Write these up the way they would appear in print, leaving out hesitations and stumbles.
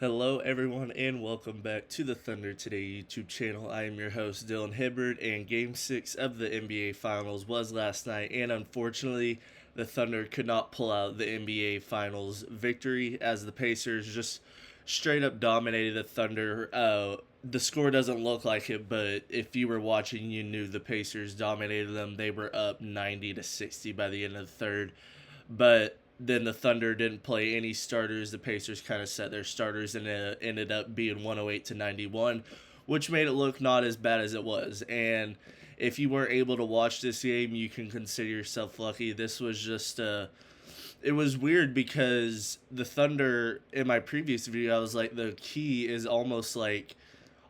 Hello, everyone, and welcome back to the Thunder Today YouTube channel. I am your host, Dylan Hibbard, and Game 6 of the NBA Finals was last night, and unfortunately, the Thunder could not pull out the NBA Finals victory as the Pacers just straight up dominated the Thunder. The score doesn't look like it, but if you were watching, you knew the Pacers dominated them. They were up 90-60 by the end of the third. But then the Thunder didn't play any starters. The Pacers kind of set their starters, and it ended up being 108-91, which made it look not as bad as it was. And if you weren't able to watch this game, you can consider yourself lucky. This was just it was weird because the Thunder, in my previous video, I was like, the key is almost like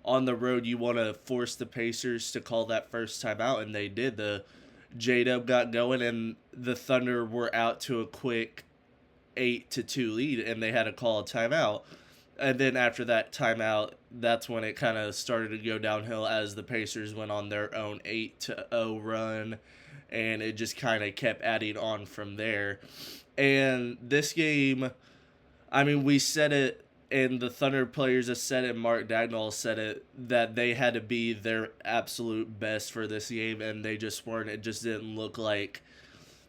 on the road, you want to force the Pacers to call that first time out, and they did. The J-Dub got going, and the Thunder were out to a quick 8-2 lead, and they had to call a timeout. And then after that timeout, that's when it kind of started to go downhill as the Pacers went on their own 8-0 run, and it just kind of kept adding on from there. And this game, I mean, we said it, and the Thunder players have said it, Mark Dagnall said it, that they had to be their absolute best for this game, and they just weren't. It just didn't look like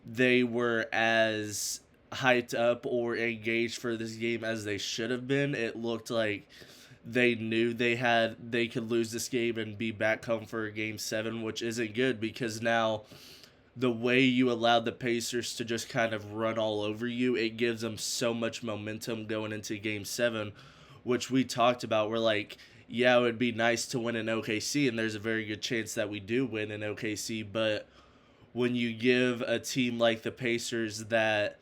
they were as hyped up or engaged for this game as they should have been. It looked like they knew they could lose this game and be back home for game 7, which isn't good because now the way you allowed the Pacers to just kind of run all over you, it gives them so much momentum going into game 7, which we talked about. We're like, yeah, it would be nice to win in OKC, and there's a very good chance that we do win in OKC, but when you give a team like the Pacers that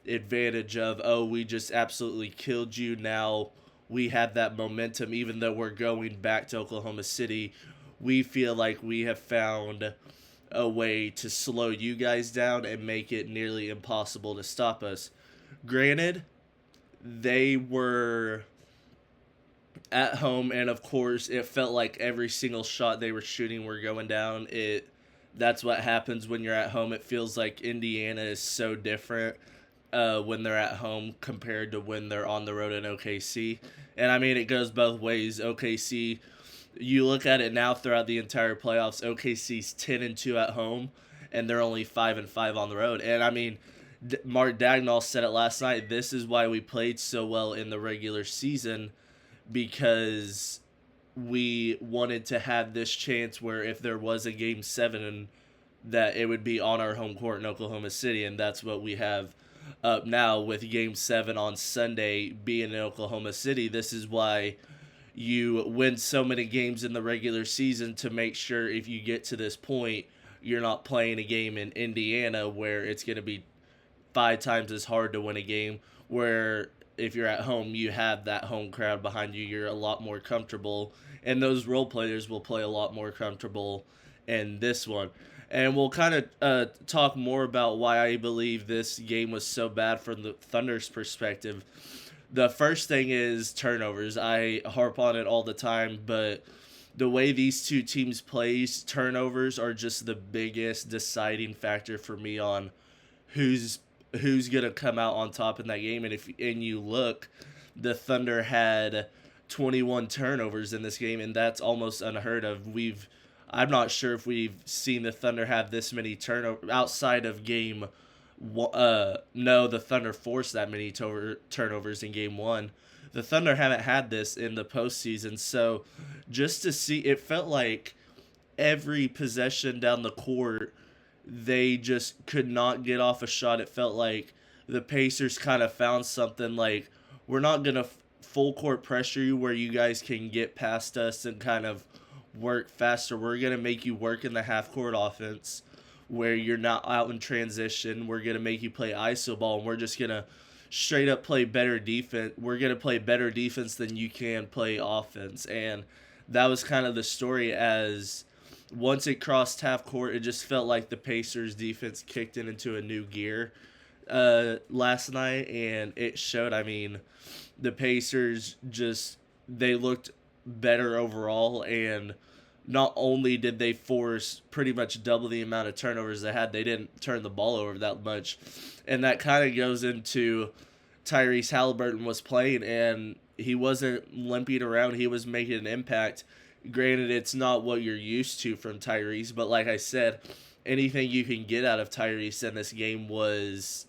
advantage of, oh, we just absolutely killed you, now we have that momentum, even though we're going back to Oklahoma City, we feel like we have found a way to slow you guys down and make it nearly impossible to stop us. Granted, they were at home, and of course, it felt like every single shot they were shooting were going down. That's what happens when you're at home. It feels like Indiana is so different when they're at home compared to when they're on the road in OKC. And I mean, it goes both ways. OKC, you look at it now throughout the entire playoffs, OKC's 10-2 at home, and they're only 5-5 on the road. And I mean, Mark Dagnall said it last night. This is why we played so well in the regular season, because we wanted to have this chance where if there was a game 7, and that it would be on our home court in Oklahoma City, and that's what we have up now with game 7 on Sunday being in Oklahoma City. This is why you win so many games in the regular season, to make sure if you get to this point, you're not playing a game in Indiana where it's going to be 5 times as hard to win a game, where if you're at home, you have that home crowd behind you, you're a lot more comfortable, and those role players will play a lot more comfortable in this one. And we'll kind of talk more about why I believe this game was so bad from the Thunder's perspective. The first thing is turnovers. I harp on it all the time, but the way these two teams play, turnovers are just the biggest deciding factor for me on who's gonna come out on top in that game. And you look, the Thunder had 21 turnovers in this game, and that's almost unheard of. I'm not sure if we've seen the Thunder have this many turnovers outside of game. No, the Thunder forced that many turnovers in game 1. The Thunder haven't had this in the postseason, so just to see, it felt like every possession down the court, they just could not get off a shot. It felt like the Pacers kind of found something like, we're not going to full court pressure you where you guys can get past us and kind of work faster. We're going to make you work in the half court offense where you're not out in transition. We're going to make you play iso ball, and we're just going to straight up play better defense. We're going to play better defense than you can play offense. And that was kind of the story, as once it crossed half court, it just felt like the Pacers defense kicked into a new gear last night, and it showed. I mean, the Pacers they looked better overall, and not only did they force pretty much double the amount of turnovers they had, they didn't turn the ball over that much. And that kind of goes into Tyrese Halliburton was playing, and he wasn't limping around. He was making an impact. Granted, it's not what you're used to from Tyrese, but like I said, anything you can get out of Tyrese in this game was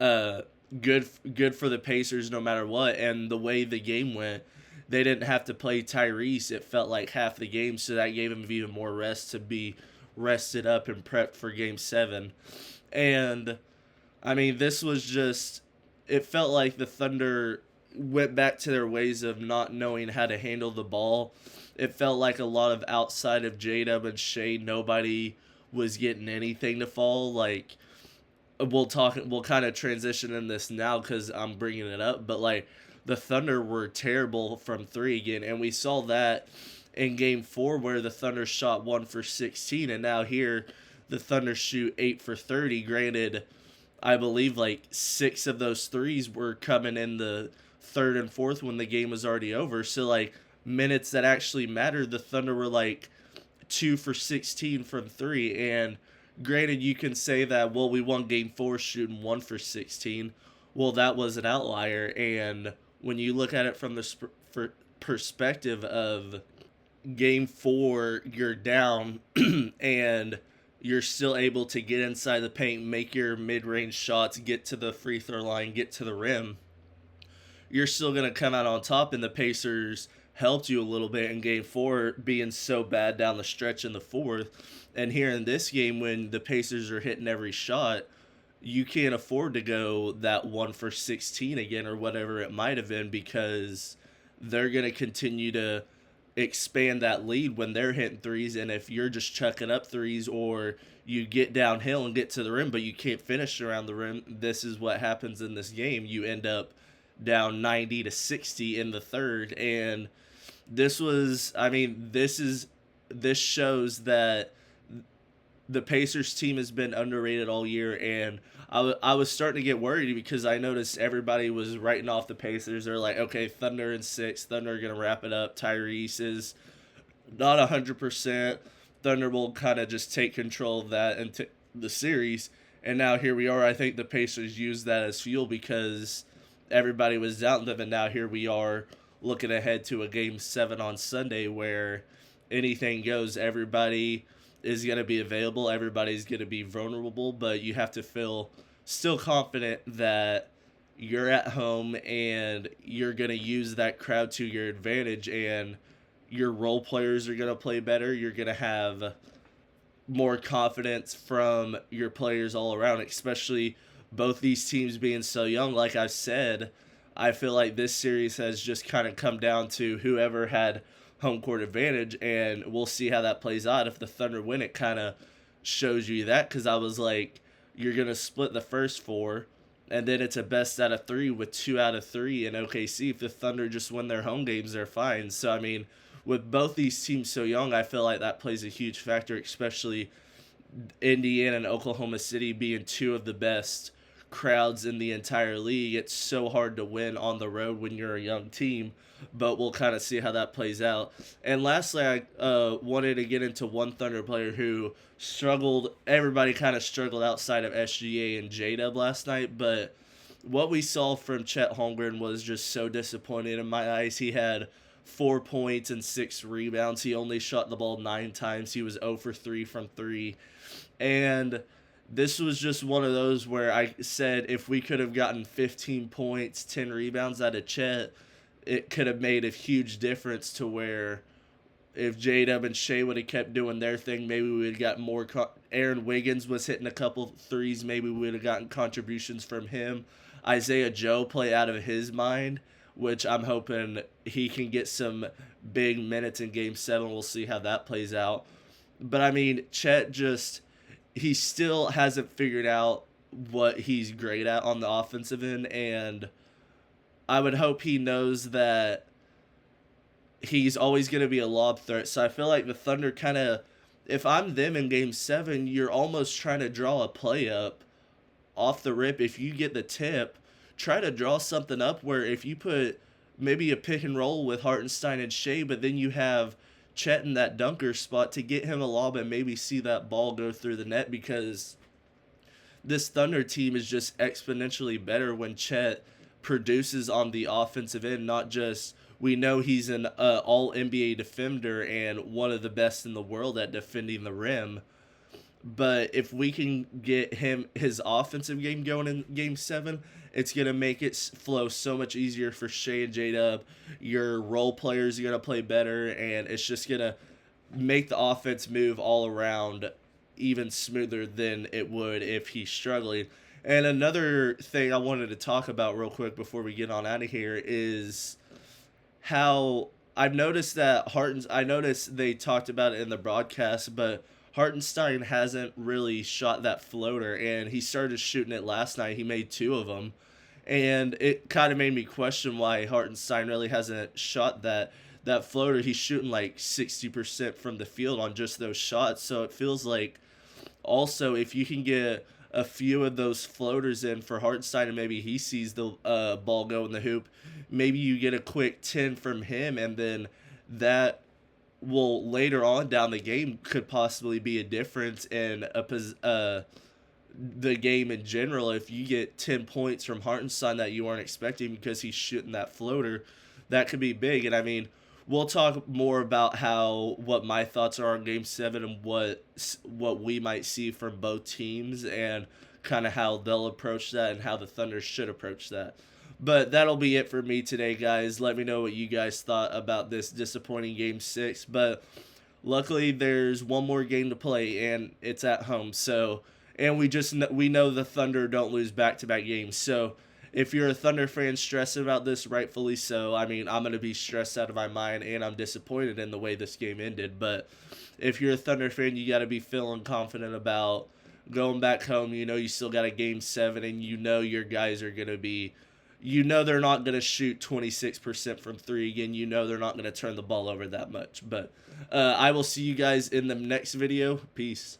uh, good for the Pacers no matter what. And the way the game went, they didn't have to play Tyrese. It felt like half the game, so that gave him even more rest to be rested up and prepped for Game 7. And, I mean, this was just... It felt like the Thunder went back to their ways of not knowing how to handle the ball. It felt like a lot of outside of J-Dub and Shea, nobody was getting anything to fall. Like, we'll kind of transition in this now because I'm bringing it up, but like the Thunder were terrible from three again, and we saw that in Game 4 where the Thunder shot 1 for 16, and now here the Thunder shoot 8 for 30. Granted, I believe like 6 of those threes were coming in the third and fourth when the game was already over. So like minutes that actually mattered, the Thunder were like 2 for 16 from three. And granted, you can say that, well, we won Game 4 shooting 1 for 16. Well, that was an outlier. And when you look at it from the perspective of Game 4, you're down and you're still able to get inside the paint, make your mid-range shots, get to the free throw line, get to the rim, you're still going to come out on top. And the Pacers helped you a little bit in Game 4, being so bad down the stretch in the fourth. And here in this game, when the Pacers are hitting every shot, you can't afford to go that 1 for 16 again or whatever it might have been, because they're going to continue to expand that lead when they're hitting threes. And if you're just chucking up threes, or you get downhill and get to the rim but you can't finish around the rim, this is what happens in this game. You end up down 90-60 in the third. And this was, I mean, this shows that the Pacers team has been underrated all year. And I was starting to get worried because I noticed everybody was writing off the Pacers. They're like, okay, Thunder in 6, Thunder are going to wrap it up. Tyrese is not 100%. Thunder will kind of just take control of that and the series. And now here we are. I think the Pacers used that as fuel because everybody was doubting them. And now here we are looking ahead to a Game 7 on Sunday where anything goes. Everybody is going to be available. Everybody's going to be vulnerable, but you have to feel still confident that you're at home and you're going to use that crowd to your advantage, and your role players are going to play better. You're going to have more confidence from your players all around, especially both these teams being so young. Like I said, I feel like this series has just kind of come down to whoever had home court advantage, and we'll see how that plays out. If the Thunder win, it kind of shows you that, because I was like, you're going to split the first 4, and then it's a best out of 3 with 2 out of 3 in OKC. If the Thunder just win their home games, they're fine. So, I mean, with both these teams so young, I feel like that plays a huge factor, especially Indiana and Oklahoma City being 2 of the best crowds in the entire league. It's so hard to win on the road when you're a young team, but we'll kind of see how that plays out. And lastly, I wanted to get into one Thunder player who struggled. Everybody kind of struggled outside of SGA and J-Dub last night, but what we saw from Chet Holmgren was just so disappointing in my eyes. He had 4 points and 6 rebounds. He only shot the ball 9 times. He was 0 for 3 from 3. And this was just one of those where I said if we could have gotten 15 points, 10 rebounds out of Chet, it could have made a huge difference to where if J-Dub and Shea would have kept doing their thing, maybe we would have gotten more. Aaron Wiggins was hitting a couple threes. Maybe we would have gotten contributions from him. Isaiah Joe play out of his mind, which I'm hoping he can get some big minutes in Game 7. We'll see how that plays out. But, I mean, Chet just... he still hasn't figured out what he's great at on the offensive end, and I would hope he knows that he's always going to be a lob threat. So I feel like the Thunder kind of, if I'm them in Game 7, you're almost trying to draw a play up off the rip. If you get the tip, try to draw something up where if you put maybe a pick and roll with Hartenstein and Shea, but then you have Chet in that dunker spot to get him a lob and maybe see that ball go through the net, because this Thunder team is just exponentially better when Chet produces on the offensive end. Not just, we know he's an all NBA defender and one of the best in the world at defending the rim, but if we can get his offensive game going in Game 7, it's going to make it flow so much easier for Shea and J-Dub. Your role players are going to play better, and it's just going to make the offense move all around even smoother than it would if he's struggling. And another thing I wanted to talk about real quick before we get on out of here is how I've noticed that I noticed they talked about it in the broadcast, but Hartenstein hasn't really shot that floater, and he started shooting it last night. He made 2 of them, and it kind of made me question why Hartenstein really hasn't shot that floater. He's shooting like 60% from the field on just those shots, so it feels like also if you can get a few of those floaters in for Hartenstein and maybe he sees the ball go in the hoop, maybe you get a quick 10 from him, and then that will later on down the game could possibly be a difference in the game in general. If you get 10 points from Hartenstein that you weren't expecting because he's shooting that floater, that could be big. And I mean, we'll talk more about what my thoughts are on Game 7 and what we might see from both teams and kind of how they'll approach that and how the Thunder should approach that. But that'll be it for me today, guys. Let me know what you guys thought about this disappointing Game 6. But luckily, there's one more game to play, and it's at home. So, and we know the Thunder don't lose back-to-back games. So, if you're a Thunder fan stressing about this, rightfully so. I mean, I'm going to be stressed out of my mind, and I'm disappointed in the way this game ended. But if you're a Thunder fan, you got to be feeling confident about going back home. You know you still got a Game 7, and you know your guys are going to be... You know they're not going to shoot 26% from 3 again. You know they're not going to turn the ball over that much. But I will see you guys in the next video. Peace.